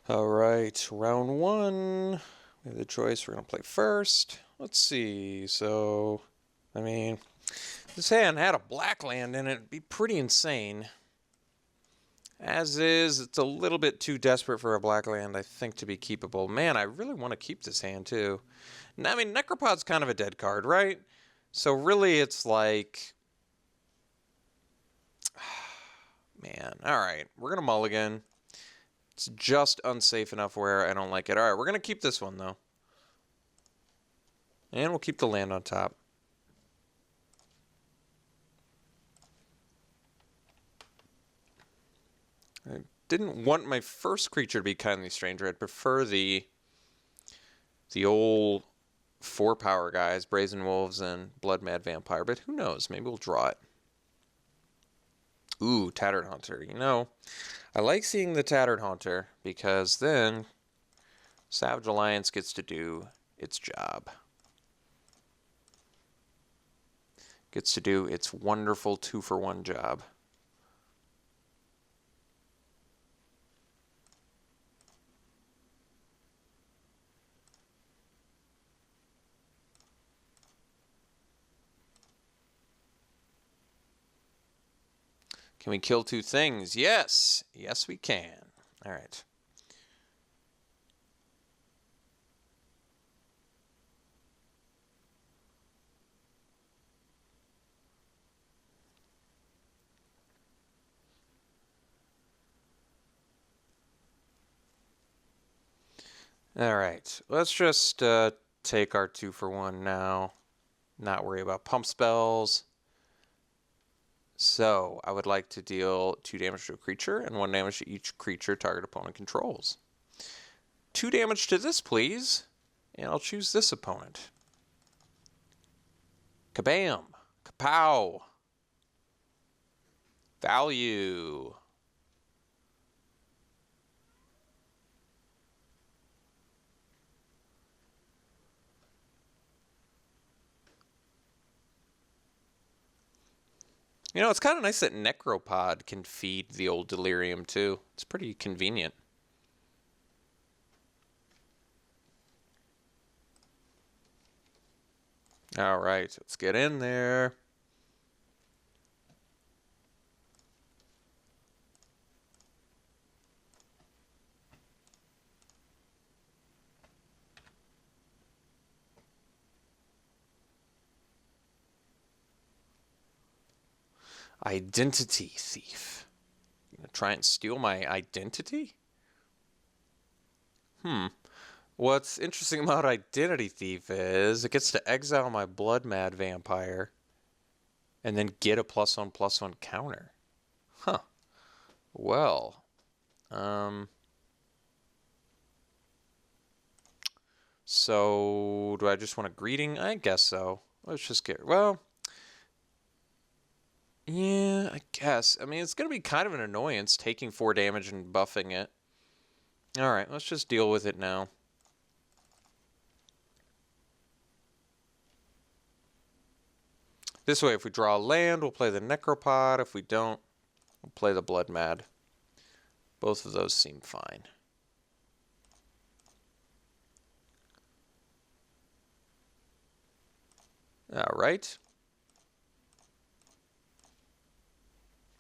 All right, round one. We have the choice. We're going to play first. Let's see. So, I mean, this hand had a black land in it. It'd be pretty insane. As is, it's a little bit too desperate for a black land, I think, to be keepable. Man, I really want to keep this hand, too. I mean, Necropod's kind of a dead card, right? So really, it's like... Man, all right. We're going to mulligan. It's just unsafe enough where I don't like it. All right, we're going to keep this one, though. And we'll keep the land on top. I didn't want my first creature to be Kindly Stranger. I'd prefer the old 4-power guys, Brazen Wolves and Blood Mad Vampire, but who knows? Maybe we'll draw it. Ooh, Tattered Haunter. You know, I like seeing the Tattered Haunter because then Savage Alliance gets to do its job. Gets to do its wonderful 2-for-1 job. Can we kill 2 things? Yes. Yes, we can. All right. All right. Let's just take our 2-for-1 now. Not worry about pump spells. So, I would like to deal 2 damage to a creature and 1 damage to each creature target opponent controls. 2 damage to this, please. And I'll choose this opponent. Kabam! Kapow! Value! You know, it's kind of nice that Necropod can feed the old Delirium, too. It's pretty convenient. All right, let's get in there. Identity Thief. You gonna try and steal my identity? What's interesting about Identity Thief is it gets to exile my Blood Mad Vampire and then get a +1/+1 counter. Huh. Well, so do I just want a greeting? I guess so. Let's just get, well, yeah, I guess. I mean, it's going to be kind of an annoyance taking 4 damage and buffing it. All right, let's just deal with it now. This way, if we draw a land, we'll play the Necropod. If we don't, we'll play the Blood Mad. Both of those seem fine. All right.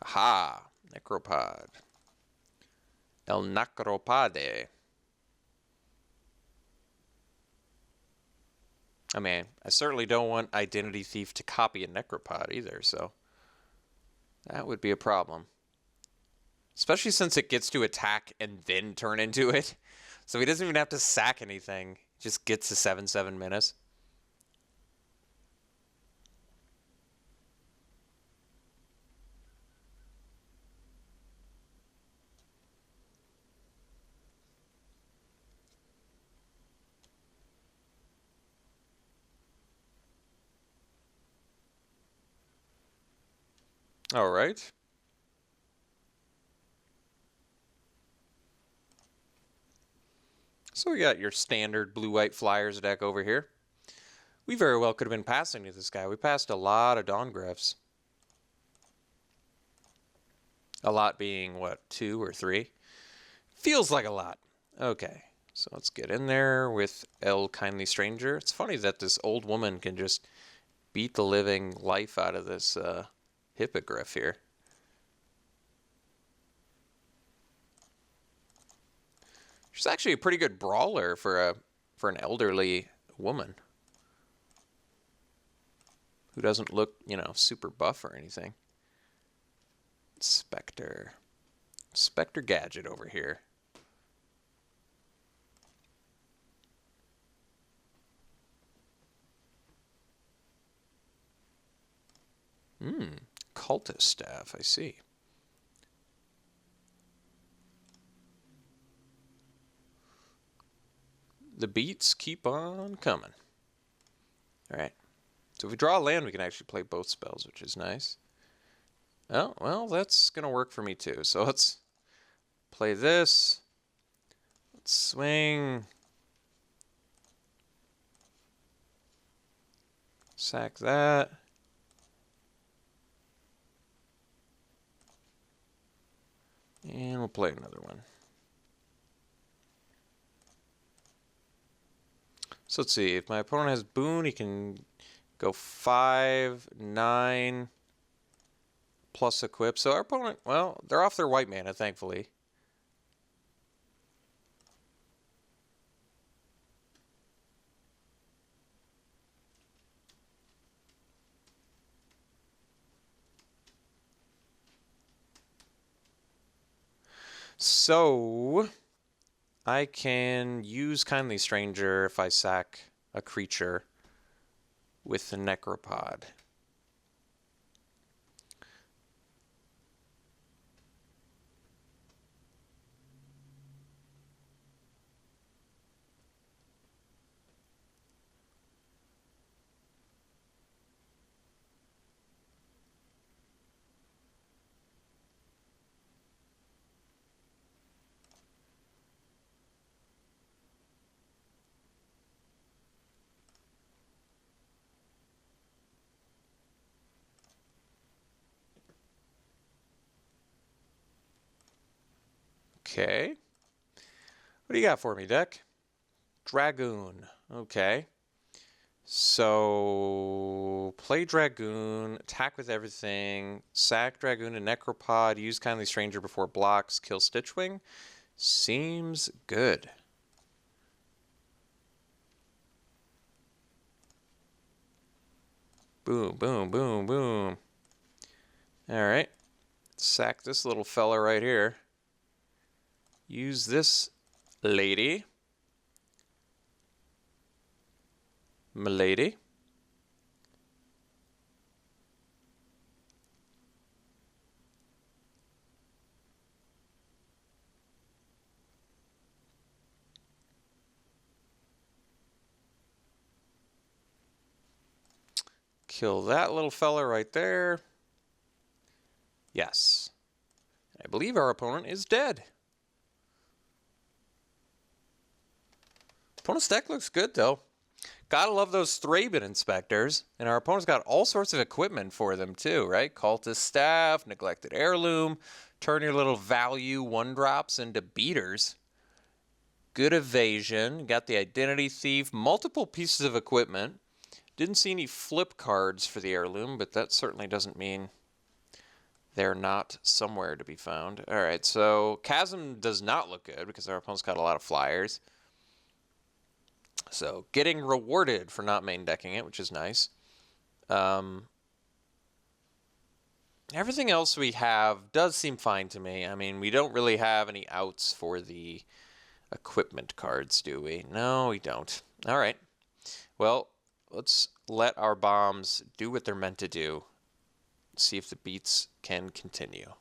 Aha! Necropod. El Necropade. I mean, I certainly don't want Identity Thief to copy a Necropod either, so that would be a problem. Especially since it gets to attack and then turn into it. So he doesn't even have to sack anything. He just gets a 7/7 menace. All right. So we got your standard blue-white Flyers deck over here. We very well could have been passing to this guy. We passed a lot of Dawn Gryphs. A lot being, what, 2 or 3? Feels like a lot. Okay, so let's get in there with El Kindly Stranger. It's funny that this old woman can just beat the living life out of this hippogriff here. She's actually a pretty good brawler for an elderly woman who doesn't look, super buff or anything. Spectre Gadget over here. Cultist staff, I see. The beats keep on coming. All right. So if we draw a land, we can actually play both spells, which is nice. Oh, well, that's going to work for me too. So let's play this. Let's swing. Sack that. And we'll play another one. So let's see. If my opponent has Boon, he can go 5, 9, plus equip. So our opponent, well, they're off their white mana, thankfully. So I can use Kindly Stranger if I sack a creature with the Necropod. Okay. What do you got for me, deck? Dragoon. Okay. So play Dragoon, attack with everything, sack Dragoon and Necropod, use Kindly Stranger before blocks, kill Stitchwing. Seems good. Boom, boom, boom, boom. All right. Sack this little fella right here. Use this lady. Milady. Kill that little fella right there. Yes. I believe our opponent is dead. Opponent's deck looks good, though. Gotta love those Thraben Inspectors. And our opponent's got all sorts of equipment for them, too, right? Cultist Staff, Neglected Heirloom. Turn your little value 1-drops into beaters. Good evasion. Got the Identity Thief. Multiple pieces of equipment. Didn't see any flip cards for the Heirloom, but that certainly doesn't mean they're not somewhere to be found. All right, so Chasm does not look good because our opponent's got a lot of flyers. So getting rewarded for not main decking it, which is nice. Everything else we have does seem fine to me. I mean, we don't really have any outs for the equipment cards, do we? No, we don't. All right. Well, let's let our bombs do what they're meant to do. See if the beats can continue.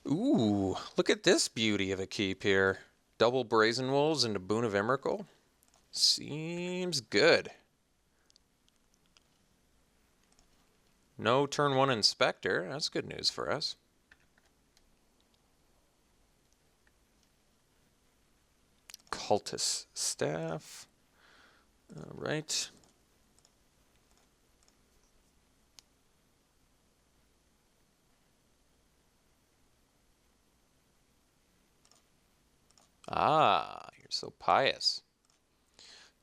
Ooh, look at this beauty of a keep here. Double Brazen Wolves into Boon of Emrakul. Seems good. No turn 1 Inspector. That's good news for us. Cultist Staff. All right. Ah, you're so pious.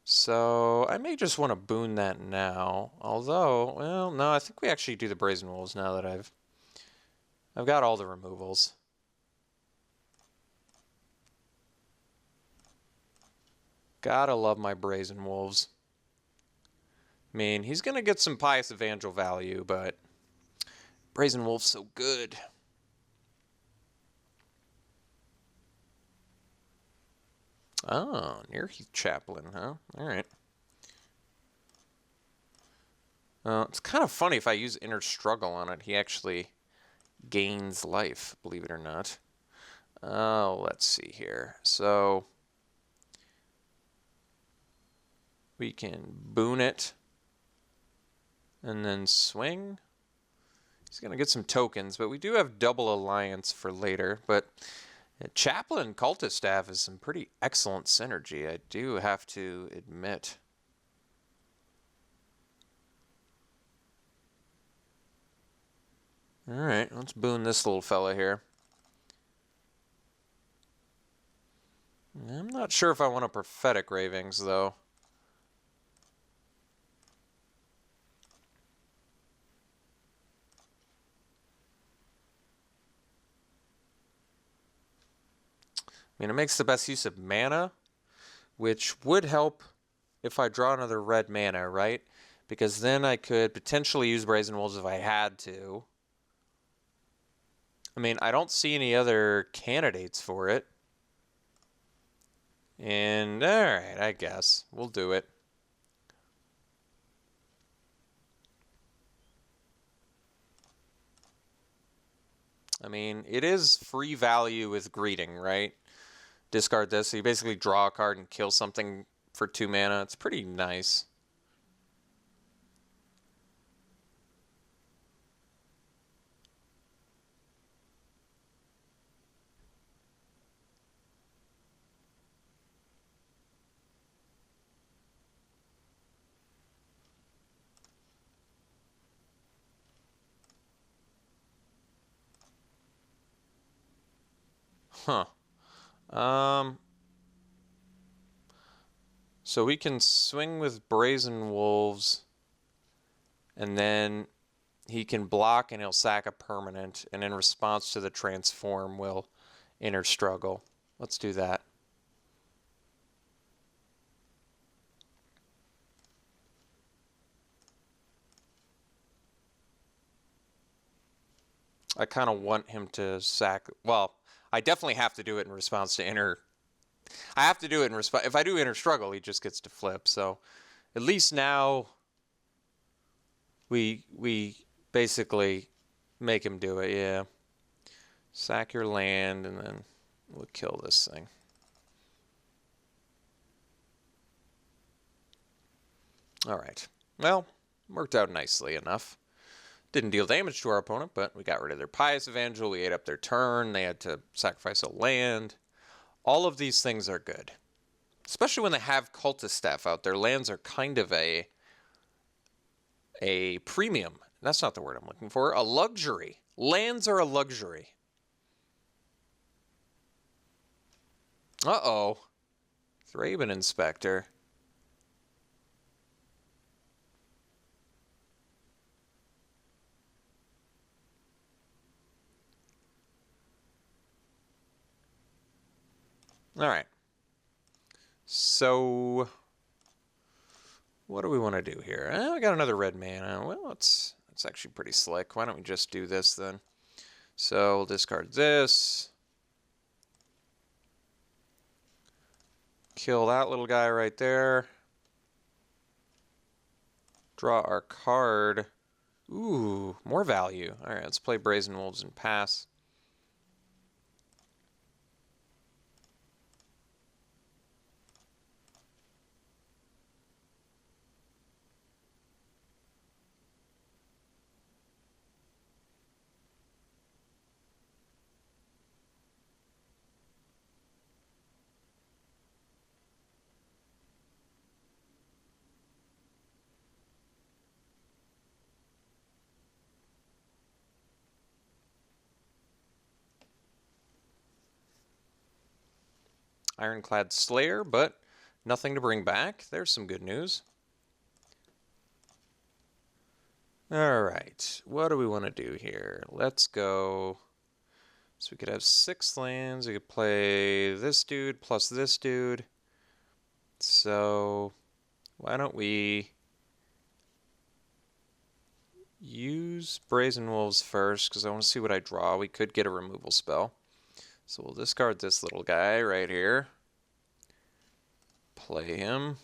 So I may just want to boon that now. Although, well, no, I think we actually do the Brazen Wolves now that I've got all the removals. Gotta love my Brazen Wolves. I mean, he's gonna get some Pious Evangel value, but Brazen Wolf's so good. Oh, Nearheath Chaplain, huh? Alright. It's kind of funny if I use Inner Struggle on it, he actually gains life, believe it or not. Oh, let's see here. So we can boon it and then swing. He's going to get some tokens, but we do have double alliance for later. But Chaplain Cultist Staff is some pretty excellent synergy, I do have to admit. Alright, let's boon this little fella here. I'm not sure if I want a Prophetic Ravings, though. I mean, it makes the best use of mana, which would help if I draw another red mana, right? Because then I could potentially use Brazen Wolves if I had to. I mean, I don't see any other candidates for it. And, alright, I guess. We'll do it. I mean, it is free value with Greeting, right? Discard this, so you basically draw a card and kill something for 2 mana. It's pretty nice. Huh. So we can swing with Brazen Wolves, and then he can block and he'll sack a permanent, and in response to the transform, we'll Inner Struggle. Let's do that. I kind of want him to sack. Well, I definitely have to do it in response to Inner. I have to do it in response. If I do Inner Struggle, he just gets to flip. So at least now we basically make him do it. Yeah. Sack your land, and then we'll kill this thing. All right. Well, worked out nicely enough. Didn't deal damage to our opponent, but we got rid of their Pious Evangel. We ate up their turn. They had to sacrifice a land. All of these things are good. Especially when they have Cultist Staff out. Their lands are kind of a premium. That's not the word I'm looking for. A luxury. Lands are a luxury. Uh-oh. Thraben Inspector. All right. So, what do we want to do here? I got another red mana. Well, it's actually pretty slick. Why don't we just do this then? So, we'll discard this. Kill that little guy right there. Draw our card. Ooh, more value. All right, let's play Brazen Wolves and pass. Ironclad Slayer, but nothing to bring back. There's some good news. All right, what do we want to do here? Let's go. So we could have 6 lands. We could play this dude plus this dude. So why don't we use Brazen Wolves first, because I want to see what I draw. We could get a removal spell. So we'll discard this little guy right here. Play him.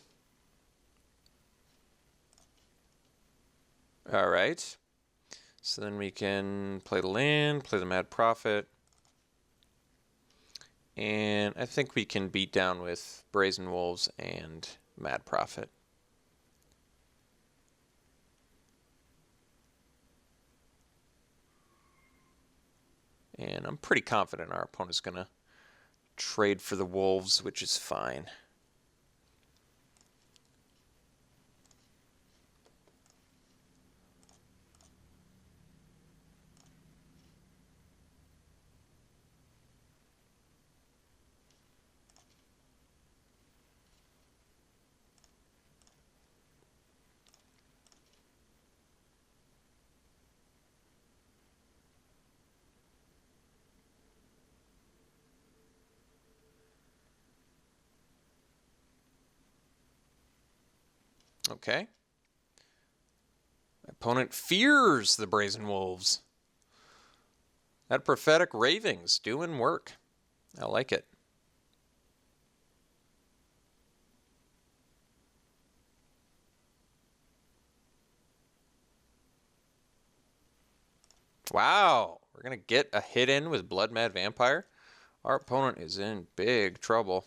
Alright. So then we can play the land, play the Mad Prophet. And I think we can beat down with Brazen Wolves and Mad Prophet. And I'm pretty confident our opponent's going to trade for the Wolves, which is fine. Okay. My opponent fears the Brazen Wolves. That prophetic raving's doing work. I like it. Wow, we're going to get a hit in with Blood Mad Vampire. Our opponent is in big trouble.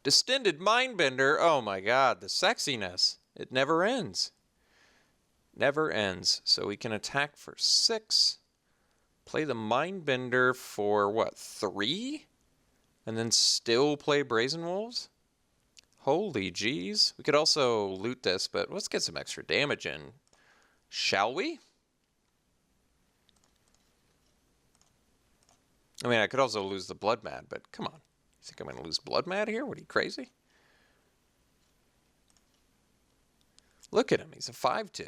Distended Mindbender. Oh my god, the sexiness. It never ends. Never ends. So we can attack for 6. Play the Mindbender for what, 3? And then still play Brazen Wolves? Holy jeez. We could also loot this, but let's get some extra damage in. Shall we? I mean, I could also lose the Blood Mad, but come on. You think I'm going to lose Blood Mad here? What, are you crazy? Look at him. He's a 5/2.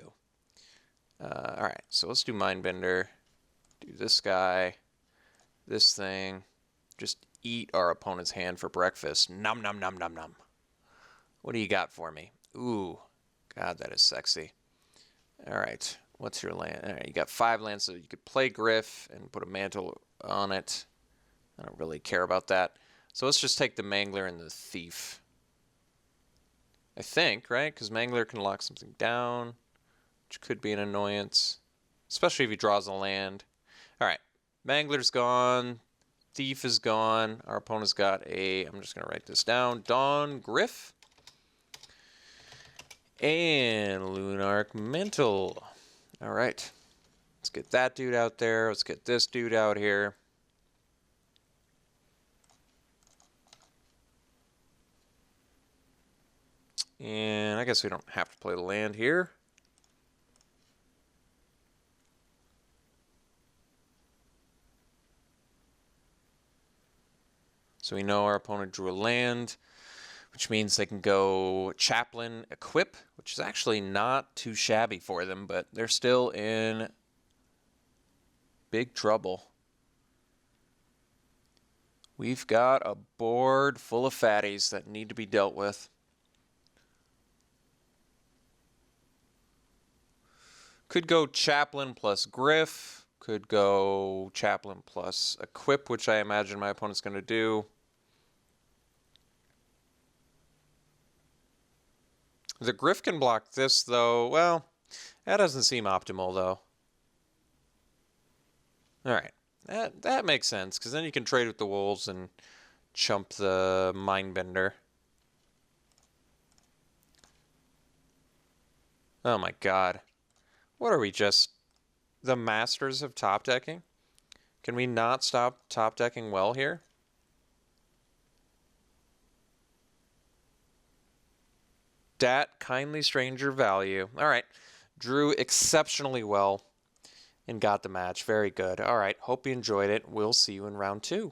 Alright, so let's do Mindbender. Do this guy. This thing. Just eat our opponent's hand for breakfast. Nom nom nom nom nom. What do you got for me? Ooh. God, that is sexy. Alright, what's your land? Alright, you got 5 lands, so you could play Griff and put a mantle on it. I don't really care about that. So let's just take the Mangler and the Thief. I think, right? Because Mangler can lock something down, which could be an annoyance, especially if he draws a land. Alright, Mangler's gone. Thief is gone. Our opponent's got a, I'm just going to write this down, Dawn Griff. And Lunarch Mental. Alright, let's get that dude out there. Let's get this dude out here. And I guess we don't have to play the land here. So we know our opponent drew a land, which means they can go Chaplain Equip, which is actually not too shabby for them, but they're still in big trouble. We've got a board full of fatties that need to be dealt with. Could go Chaplain plus Griff. Could go Chaplain plus Equip, which I imagine my opponent's going to do. The Griff can block this, though. Well, that doesn't seem optimal, though. Alright, that makes sense, because then you can trade with the Wolves and chump the Mindbender. Oh my god. What are we, just the masters of top decking? Can we not stop top decking well here? Dat kindly stranger value. Alright. Drew exceptionally well and got the match. Very good. Alright. Hope you enjoyed it. We'll see you in round 2.